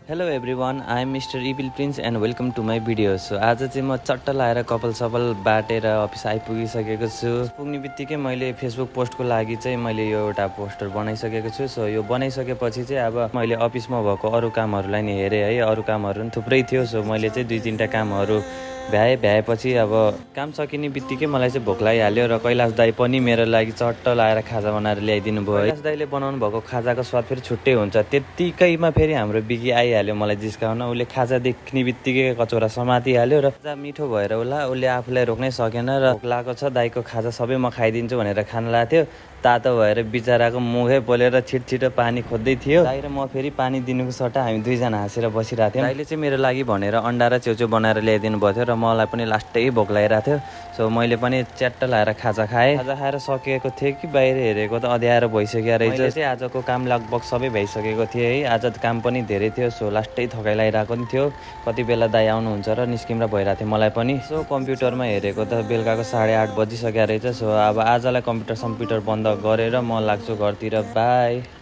Hello everyone, I am mister evil prince and welcome to my video. So आज चाहिँ म चट्ट लाएर कपाल सपाल बाटेर अफिस आइपुगिसकेको छु। पुग्ने बित्तिकै मैले फेसबुक पोस्टको लागि चाहिँ मैले यो एउटा पोस्टर बनाइसकेको छु। सो यो बनाइसकेपछि चाहिँ अब मैले अफिसमा भएको अरू कामहरूलाई नि हेरेँ है। अरू कामहरू पनि थुप्रै थियो। सो मैले चाहिँ 2-3टा कामहरू भ्याएपछि अब काम सकिने बित्तिकै मलाई चाहिँ भोक लागिहाल्यो र कैलाश दाई पनि मेरो लागि चट्ट लाएर खाजा बनाएर ल्याइदिनु भयो। कैलाश दाईले बनाउनु भएको खाजाको स्वाद फेरि छुट्टै हुन्छ। त्यत्तिकैमा फेरि हाम्रो बिकी आइहाल्यो मलाई जिस्काउन। उसले खाजा देख्ने बित्तिकै कचौरा समातिहाल्यो र खाजा मिठो भएर होला उसले आफूलाई रोक्नै सकेन र भोक लागेको छ दाईको खाजा सबै म खाइदिन्छु भनेर खान लागेको थियो। तातो भएर बिचराको मुखै पोलेर छिटो पानी खोज्दै थियो। दाई र म फेरि पानी दिनुको सट्टा हामी दुईजना हाँसेर बसिरहेको थियौँ। दाईले चाहिँ मेरो लागि भनेर अन्डा र च्याउच्याउ बनाएर ल्याइदिनु भएको थियो र मलाई पनि लास्टै भोक लागिरहेको थियो। सो मैले पनि च्याट्ट लाएर खाजा खाएँ। खाजा खाएर सकेको थिएँ कि बाहिर हेरेको त अँध्यारो भइसक्यो रहेछ। चाहिँ आजको काम लगभग सबै भइसकेको थियो है। आज काम पनि धेरै थियो। सो लास्टै थकाइ लागिरहेको पनि थियो। कति बेला दाई आउनुहुन्छ र निस्किँदा भइरहेको थियो मलाई पनि। सो कम्प्युटरमा हेरेको त बेलुकाको 8:30 बजिसक्यो रहेछ। सो अब आजलाई कम्प्युटर बन्द गरेर म लाग्छु घरतिर। बाई।